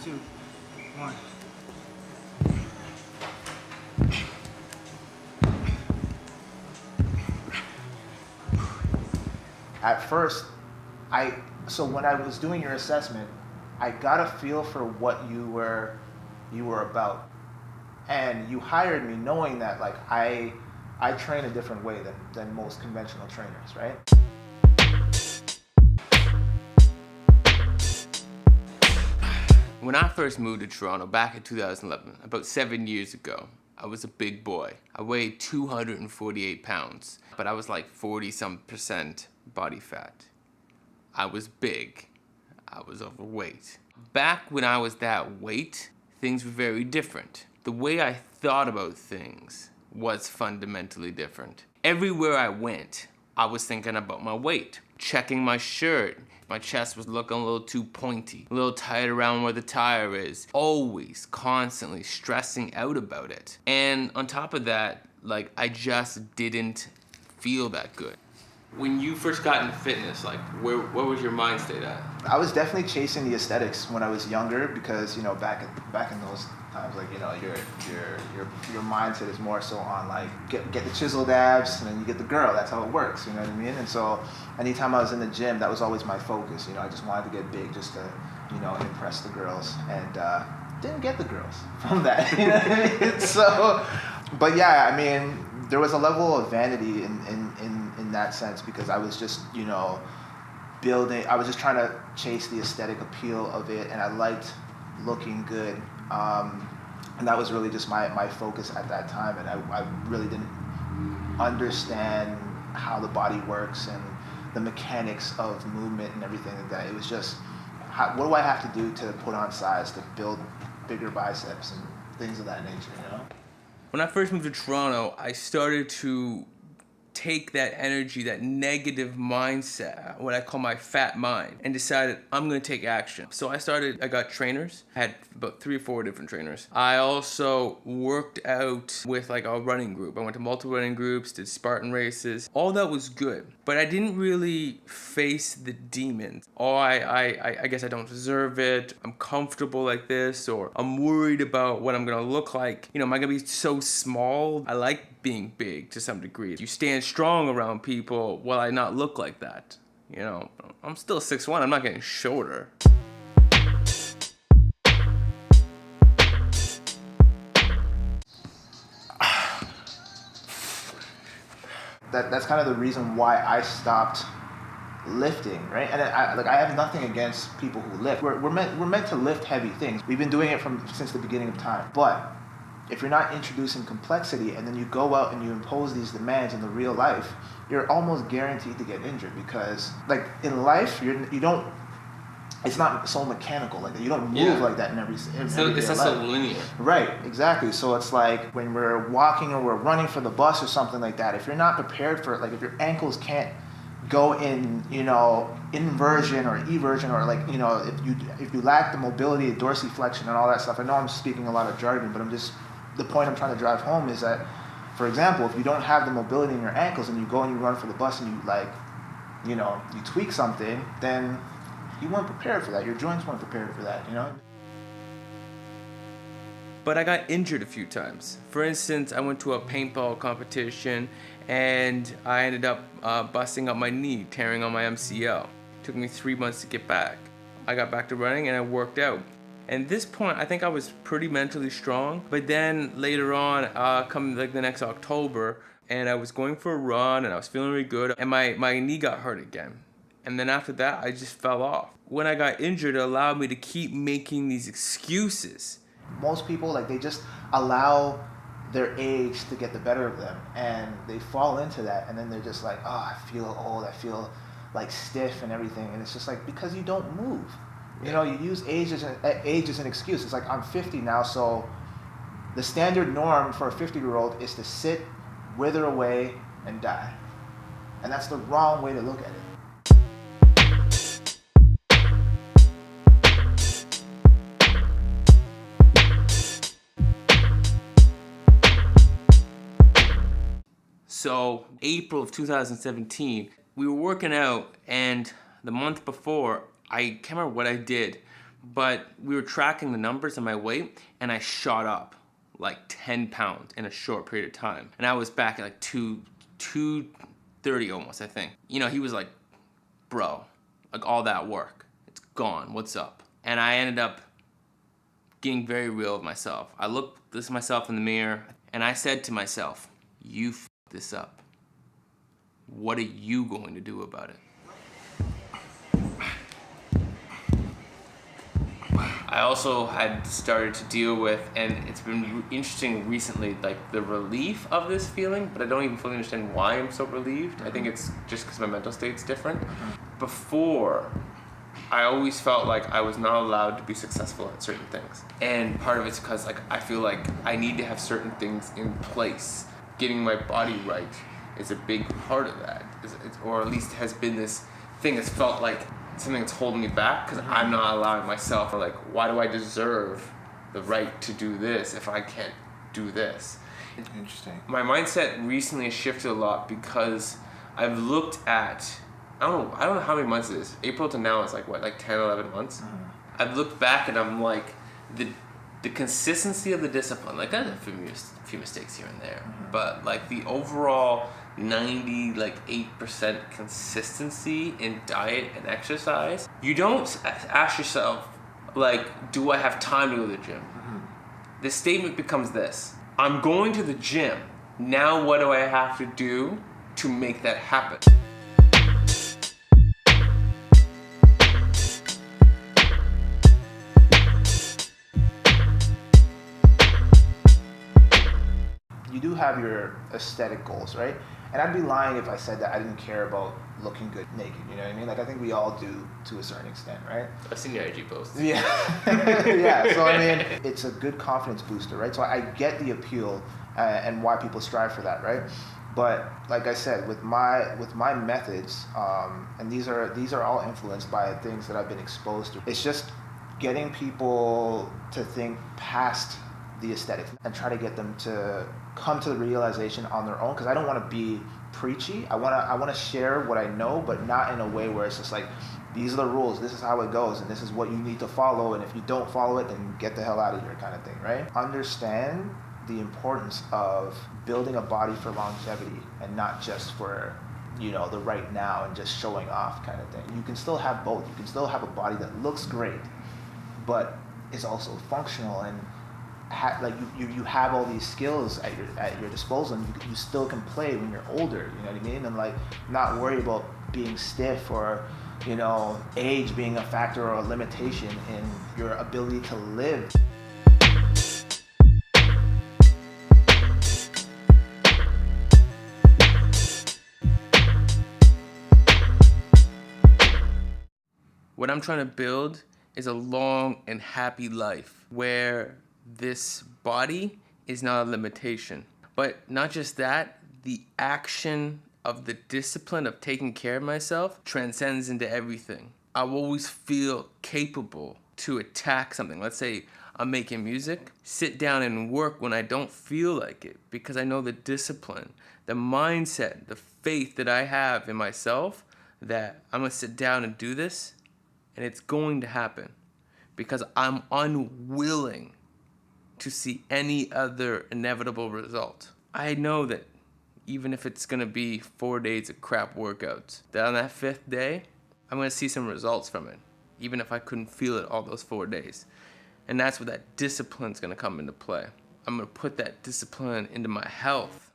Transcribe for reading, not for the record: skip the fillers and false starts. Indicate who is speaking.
Speaker 1: 2, 1. At first, so when I was doing your assessment, I got a feel for what you were about, and you hired me knowing that like I train a different way than most conventional trainers, right?
Speaker 2: When I first moved to Toronto back in 2011, about 7 years ago, I was a big boy. I weighed 248 pounds, but I was like 40-some% body fat. I was big. I was overweight. Back when I was that weight, things were very different. The way I thought about things was fundamentally different. Everywhere I went, I was thinking about my weight, checking my shirt. My chest was looking a little too pointy, a little tight around where the tire is. Always, constantly stressing out about it. And on top of that, like, I just didn't feel that good. When you first got into fitness, like, where was your mind state at?
Speaker 1: I was definitely chasing the aesthetics when I was younger because, you know, back in those times, like, you know, your mindset is more so on like get the chiseled abs and then you get the girl. That's how it works, you know what I mean? And so anytime I was in the gym, that was always my focus. You know, I just wanted to get big just to, you know, impress the girls, and didn't get the girls from that. You know what I mean? So, but yeah, I mean, there was a level of vanity in that sense because I was just, you know, I was just trying to chase the aesthetic appeal of it, and I liked looking good. And that was really just my focus at that time, and I really didn't understand how the body works and the mechanics of movement and everything like that. It was just, what do I have to do to put on size to build bigger biceps and things of that nature, you know?
Speaker 2: When I first moved to Toronto, I started to take that energy, that negative mindset, what I call my fat mind, and decided I'm gonna take action. So I got trainers. I had about 3 or 4 different trainers. I also worked out with like a running group. I went to multiple running groups, did Spartan races. All that was good, but I didn't really face the demons. Oh, I guess I don't deserve it. I'm comfortable like this, or I'm worried about what I'm gonna look like. You know, am I gonna be so small? I like being big to some degree. You stand strong around people while I not look like that. You know, I'm still 6'1", I'm not getting shorter.
Speaker 1: That's kind of the reason why I stopped lifting, right? And I have nothing against people who lift. We're meant to lift heavy things. We've been doing it since the beginning of time. But if you're not introducing complexity and then you go out and you impose these demands in the real life, you're almost guaranteed to get injured because, like, in life, you don't. It's not so mechanical like that. You don't move like that in every
Speaker 2: So it's not so
Speaker 1: life.
Speaker 2: linear.
Speaker 1: Right, exactly. So it's like when we're walking or we're running for the bus or something like that, if you're not prepared for it, like if your ankles can't go in, you know, inversion or eversion, or like, you know, if you lack the mobility, dorsiflexion and all that stuff. I know I'm speaking a lot of jargon, but the point I'm trying to drive home is that, for example, if you don't have the mobility in your ankles and you go and you run for the bus and you, like, you know, you tweak something, then you weren't prepared for that. Your joints weren't prepared for that, you know?
Speaker 2: But I got injured a few times. For instance, I went to a paintball competition and I ended up busting up my knee, tearing on my MCL. It took me 3 months to get back. I got back to running and I worked out. And at this point, I think I was pretty mentally strong. But then later on, come like the next October, and I was going for a run and I was feeling really good, and my knee got hurt again. And then after that, I just fell off. When I got injured, it allowed me to keep making these excuses.
Speaker 1: Most people, like, they just allow their age to get the better of them, and they fall into that, and then they're just like, oh, I feel old, I feel like stiff and everything, and it's just like, because you don't move. You know, you use age as an excuse. It's like, I'm 50 now, so the standard norm for a 50-year-old is to sit, wither away, and die. And that's the wrong way to look at it.
Speaker 2: So April of 2017, we were working out, and the month before, I can't remember what I did, but we were tracking the numbers of my weight, and I shot up like 10 pounds in a short period of time. And I was back at like 230 almost, I think. You know, he was like, bro, like all that work, it's gone, what's up? And I ended up getting very real with myself. I looked at myself in the mirror, and I said to myself, you f***ed this up. What are you going to do about it? I also had started to deal with, and it's been interesting recently, like the relief of this feeling, but I don't even fully understand why I'm so relieved. I think it's just because my mental state's different. Before, I always felt like I was not allowed to be successful at certain things. And part of it's because like I feel like I need to have certain things in place. Getting my body right is a big part of that, or at least has been this thing that's felt like something that's holding me back because I'm not allowing myself, or like, why do I deserve the right to do this if I can't do this?
Speaker 1: Interesting.
Speaker 2: My mindset recently has shifted a lot because I've looked at, I don't know how many months it is. April to now is like what, like 10, 11 months? I've looked back and I'm like, the consistency of the discipline, like I had a few mistakes here and there, but like the overall 98% consistency in diet and exercise, you don't ask yourself, like, do I have time to go to the gym? The statement becomes this: I'm going to the gym. Now what do I have to do to make that happen?
Speaker 1: You do have your aesthetic goals, right? And I'd be lying if I said that I didn't care about looking good naked, you know what I mean? Like, I think we all do to a certain extent, right?
Speaker 2: I've seen your IG posts.
Speaker 1: Yeah. Yeah, so I mean, it's a good confidence booster, right? So I get the appeal and why people strive for that, right? But like I said, with my methods, and these are all influenced by things that I've been exposed to. It's just getting people to think past the aesthetics and try to get them to come to the realization on their own, because I don't want to be preachy. I want to share what I know, but not in a way where it's just like, these are the rules, this is how it goes, and this is what you need to follow, and if you don't follow it, then get the hell out of here, kind of thing, right? Understand the importance of building a body for longevity and not just for, you know, the right now and just showing off kind of thing. You can still have both. You can still have a body that looks great, but is also functional, and like you have all these skills at your disposal, and you still can play when you're older, you know what I mean? And like, not worry about being stiff, or, you know, age being a factor or a limitation in your ability to live.
Speaker 2: What I'm trying to build is a long and happy life where this body is not a limitation. But not just that, the action of the discipline of taking care of myself transcends into everything. I will always feel capable to attack something. Let's say I'm making music, sit down and work when I don't feel like it, because I know the discipline, the mindset, the faith that I have in myself that I'm gonna sit down and do this, and it's going to happen, because I'm unwilling to see any other inevitable result. I know that even if it's gonna be 4 days of crap workouts, that on that 5th day, I'm gonna see some results from it, even if I couldn't feel it all those 4 days. And that's where that discipline's gonna come into play. I'm gonna put that discipline into my health,